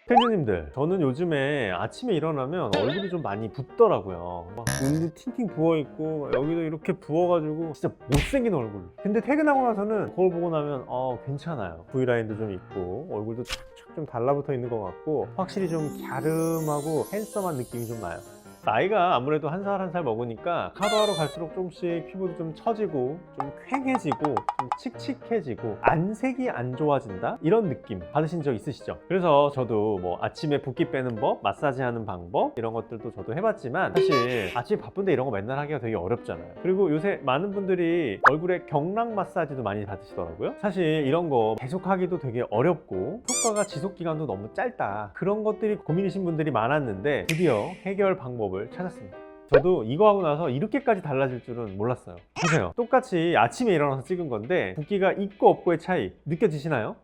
팬님들, 저는 요즘에 아침에 일어나면 얼굴이 좀 많이 붓더라고요. 막 눈도 팅팅 부어있고 여기도 이렇게 부어가지고 진짜 못생긴 얼굴. 근데 퇴근하고 나서는 거울 보고 나면 괜찮아요. V라인도 좀 있고 얼굴도 착착 좀 달라붙어 있는 것 같고 확실히 좀 갸름하고 핸섬한 느낌이 좀 나요. 나이가 아무래도 한 살 한 살 먹으니까 하루하루 갈수록 조금씩 피부도 좀 처지고 좀 퀭해지고 좀 칙칙해지고 안색이 안 좋아진다? 이런 느낌 받으신 적 있으시죠? 그래서 저도 뭐 아침에 붓기 빼는 법, 마사지 하는 방법 이런 것들도 저도 해봤지만 사실 아침에 바쁜데 이런 거 맨날 하기가 되게 어렵잖아요. 그리고 요새 많은 분들이 얼굴에 경락 마사지도 많이 받으시더라고요. 사실 이런 거 계속 하기도 되게 어렵고 효과가 지속 기간도 너무 짧다, 그런 것들이 고민이신 분들이 많았는데 드디어 해결 방법을 찾았습니다. 저도 이거 하고 나서 이렇게까지 달라질 줄은 몰랐어요. 보세요, 똑같이 아침에 일어나서 찍은 건데 붓기가 있고 없고의 차이 느껴지시나요?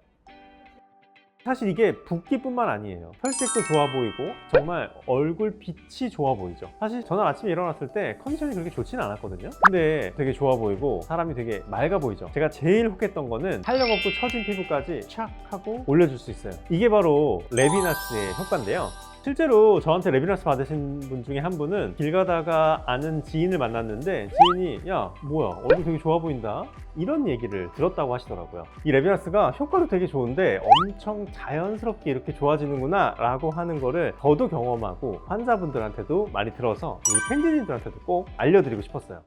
사실 이게 붓기뿐만 아니에요. 혈색도 좋아 보이고 정말 얼굴 빛이 좋아 보이죠. 사실 저는 아침에 일어났을 때 컨디션이 그렇게 좋지는 않았거든요. 근데 되게 좋아 보이고 사람이 되게 맑아 보이죠. 제가 제일 혹했던 거는 탄력 없고 처진 피부까지 촥 하고 올려줄 수 있어요. 이게 바로 레비나스의 효과인데요. 실제로 저한테 레비나스 받으신 분 중에 한 분은 길 가다가 아는 지인을 만났는데 지인이 야 뭐야 얼굴 되게 좋아 보인다 이런 얘기를 들었다고 하시더라고요. 이 레비나스가 효과도 되게 좋은데 엄청 자연스럽게 이렇게 좋아지는구나 라고 하는 거를 저도 경험하고 환자분들한테도 많이 들어서 우리 팬진님들한테도 꼭 알려드리고 싶었어요.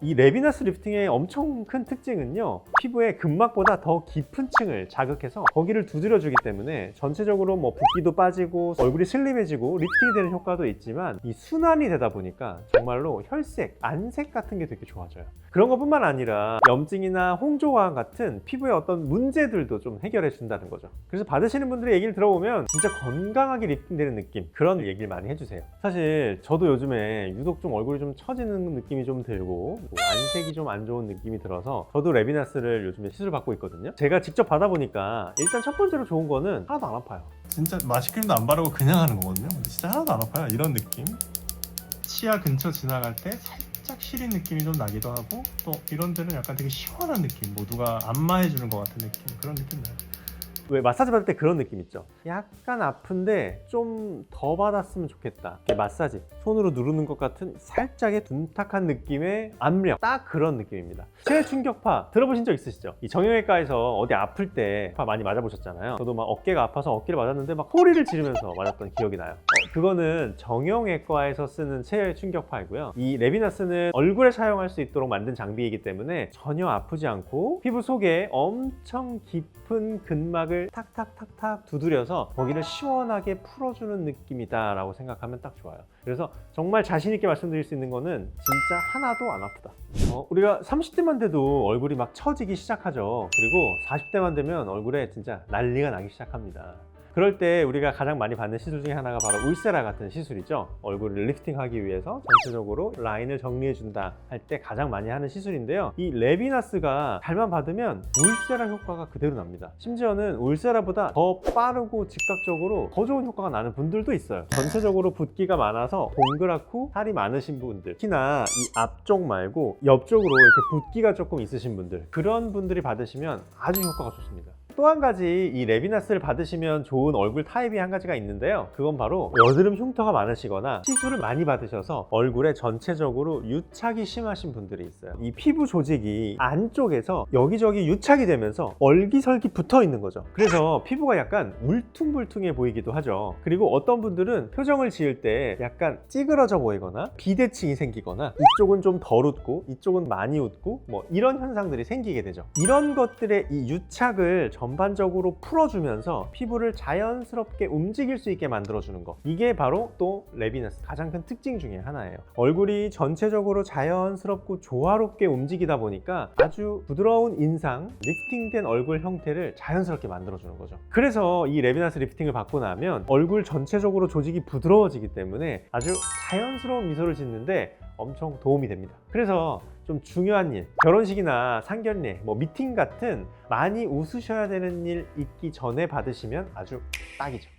이 레비나스 리프팅의 엄청 큰 특징은요, 피부의 근막보다 더 깊은 층을 자극해서 거기를 두드려주기 때문에 전체적으로 뭐 붓기도 빠지고 얼굴이 슬림해지고 리프팅이 되는 효과도 있지만 이 순환이 되다 보니까 정말로 혈색, 안색 같은 게 되게 좋아져요. 그런 것뿐만 아니라 염증이나 홍조화 같은 피부의 어떤 문제들도 좀 해결해 준다는 거죠. 그래서 받으시는 분들의 얘기를 들어보면 진짜 건강하게 리프팅되는 느낌, 그런 얘기를 많이 해주세요. 사실 저도 요즘에 유독 좀 얼굴이 좀 처지는 느낌이 좀 들고 안색이 좀 안 좋은 느낌이 들어서 저도 레비나스를 요즘에 시술을 받고 있거든요. 제가 직접 받아보니까 일단 첫 번째로 좋은 거는 하나도 안 아파요. 진짜 마취크림도 안 바르고 그냥 하는 거거든요. 근데 진짜 하나도 안 아파요. 이런 느낌. 치아 근처 지나갈 때 살짝 시린 느낌이 좀 나기도 하고 또 이런 데는 약간 되게 시원한 느낌, 뭐 누가 안마해주는 것 같은 느낌, 그런 느낌 나요. 왜 마사지 받을 때 그런 느낌 있죠? 약간 아픈데 좀 더 받았으면 좋겠다. 이렇게 마사지 손으로 누르는 것 같은 살짝의 둔탁한 느낌의 압력, 딱 그런 느낌입니다. 체외 충격파 들어보신 적 있으시죠? 이 정형외과에서 어디 아플 때 많이 맞아보셨잖아요. 저도 막 어깨가 아파서 어깨를 맞았는데 막 소리를 지르면서 맞았던 기억이 나요. 그거는 정형외과에서 쓰는 체외 충격파이고요. 이 레비나스는 얼굴에 사용할 수 있도록 만든 장비이기 때문에 전혀 아프지 않고 피부 속에 엄청 깊은 근막을 탁탁탁탁 두드려서 거기를 시원하게 풀어주는 느낌이다 라고 생각하면 딱 좋아요. 그래서 정말 자신 있게 말씀드릴 수 있는 거는 진짜 하나도 안 아프다. 우리가 30대만 돼도 얼굴이 막 처지기 시작하죠. 그리고 40대만 되면 얼굴에 진짜 난리가 나기 시작합니다. 그럴 때 우리가 가장 많이 받는 시술 중에 하나가 바로 울세라 같은 시술이죠. 얼굴을 리프팅하기 위해서 전체적으로 라인을 정리해준다 할 때 가장 많이 하는 시술인데요. 이 레비나스가 잘만 받으면 울세라 효과가 그대로 납니다. 심지어는 울세라보다 더 빠르고 즉각적으로 더 좋은 효과가 나는 분들도 있어요. 전체적으로 붓기가 많아서 동그랗고 살이 많으신 분들, 특히나 이 앞쪽 말고 옆쪽으로 이렇게 붓기가 조금 있으신 분들, 그런 분들이 받으시면 아주 효과가 좋습니다. 또 한 가지 이 레비나스를 받으시면 좋은 얼굴 타입이 한 가지가 있는데요. 그건 바로 여드름 흉터가 많으시거나 시술을 많이 받으셔서 얼굴에 전체적으로 유착이 심하신 분들이 있어요. 이 피부 조직이 안쪽에서 여기저기 유착이 되면서 얼기설기 붙어 있는 거죠. 그래서 피부가 약간 울퉁불퉁해 보이기도 하죠. 그리고 어떤 분들은 표정을 지을 때 약간 찌그러져 보이거나 비대칭이 생기거나 이쪽은 좀 덜 웃고 이쪽은 많이 웃고 뭐 이런 현상들이 생기게 되죠. 이런 것들의 이 유착을 전반적으로 풀어주면서 피부를 자연스럽게 움직일 수 있게 만들어주는 거, 이게 바로 또 레비나스 가장 큰 특징 중에 하나예요. 얼굴이 전체적으로 자연스럽고 조화롭게 움직이다 보니까 아주 부드러운 인상, 리프팅된 얼굴 형태를 자연스럽게 만들어주는 거죠. 그래서 이 레비나스 리프팅을 받고 나면 얼굴 전체적으로 조직이 부드러워지기 때문에 아주 자연스러운 미소를 짓는데 엄청 도움이 됩니다. 그래서 좀 중요한 일, 결혼식이나 상견례, 뭐 미팅 같은 많이 웃으셔야 되는 일 있기 전에 받으시면 아주 딱이죠.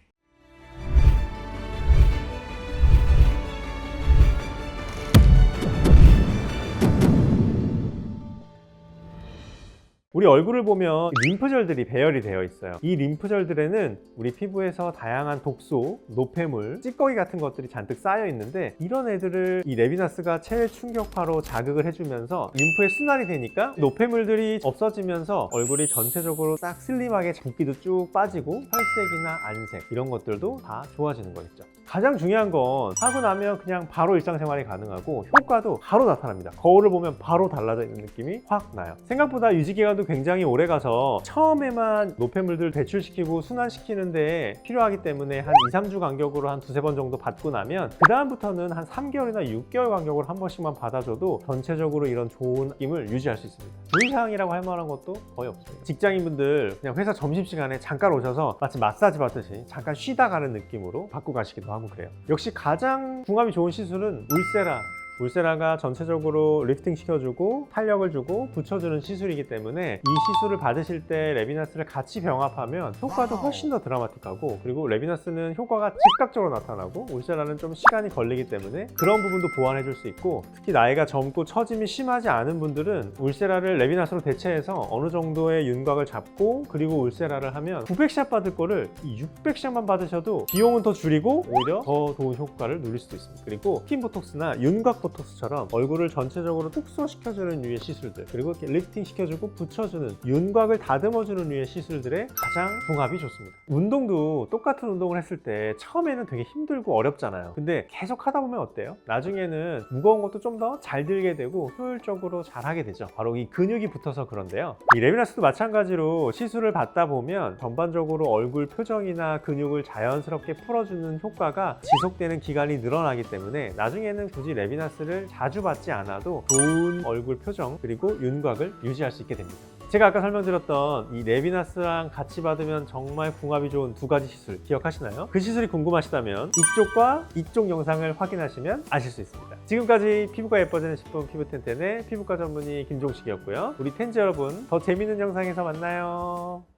우리 얼굴을 보면 림프절들이 배열이 되어 있어요. 이 림프절들에는 우리 피부에서 다양한 독소, 노폐물, 찌꺼기 같은 것들이 잔뜩 쌓여 있는데 이런 애들을 이 레비나스가 체외 충격파로 자극을 해주면서 림프에 순환이 되니까 노폐물들이 없어지면서 얼굴이 전체적으로 딱 슬림하게 붓기도 쭉 빠지고 혈색이나 안색 이런 것들도 다 좋아지는 거겠죠. 가장 중요한 건 하고 나면 그냥 바로 일상생활이 가능하고 효과도 바로 나타납니다. 거울을 보면 바로 달라져 있는 느낌이 확 나요. 생각보다 유지기간도 굉장히 오래 가서 처음에만 노폐물들 배출시키고 순환시키는데 필요하기 때문에 한 2-3주 간격으로 한 2-3번 정도 받고 나면 그 다음부터는 한 3개월이나 6개월 간격으로 한 번씩만 받아줘도 전체적으로 이런 좋은 느낌을 유지할 수 있습니다. 주의사항이라고 할 만한 것도 거의 없습니다. 직장인분들 그냥 회사 점심시간에 잠깐 오셔서 마치 마사지 받듯이 잠깐 쉬다 가는 느낌으로 받고 가시기도 하고 그래요. 역시 가장 궁합이 좋은 시술은 울세라. 울세라가 전체적으로 리프팅 시켜주고 탄력을 주고 붙여주는 시술이기 때문에 이 시술을 받으실 때 레비나스를 같이 병합하면 효과도 훨씬 더 드라마틱하고, 그리고 레비나스는 효과가 즉각적으로 나타나고 울세라는 좀 시간이 걸리기 때문에 그런 부분도 보완해 줄 수 있고, 특히 나이가 젊고 처짐이 심하지 않은 분들은 울세라를 레비나스로 대체해서 어느 정도의 윤곽을 잡고 그리고 울세라를 하면 900샷 받을 거를 600샷만 받으셔도 비용은 더 줄이고 오히려 더 좋은 효과를 누릴 수도 있습니다. 그리고 스킨 보톡스나 윤곽 보톡스처럼 얼굴을 전체적으로 축소시켜주는 류의 시술들, 그리고 이렇게 리프팅 시켜주고 붙여주는 윤곽을 다듬어주는 류의 시술들의 가장 궁합이 좋습니다. 운동도 똑같은 운동을 했을 때 처음에는 되게 힘들고 어렵잖아요. 근데 계속 하다 보면 어때요? 나중에는 무거운 것도 좀 더 잘 들게 되고 효율적으로 잘 하게 되죠. 바로 이 근육이 붙어서 그런데요. 이 레비나스도 마찬가지로 시술을 받다 보면 전반적으로 얼굴 표정이나 근육을 자연스럽게 풀어주는 효과가 지속되는 기간이 늘어나기 때문에 나중에는 굳이 레비나스를 자주 받지 않아도 좋은 얼굴 표정 그리고 윤곽을 유지할 수 있게 됩니다. 제가 아까 설명드렸던 이 레비나스랑 같이 받으면 정말 궁합이 좋은 두 가지 시술 기억하시나요? 그 시술이 궁금하시다면 이쪽과 이쪽 영상을 확인하시면 아실 수 있습니다. 지금까지 피부가 예뻐지는 10분 피부텐텐의 피부과 전문의 김종식이었고요. 우리 텐즈 여러분, 더 재밌는 영상에서 만나요.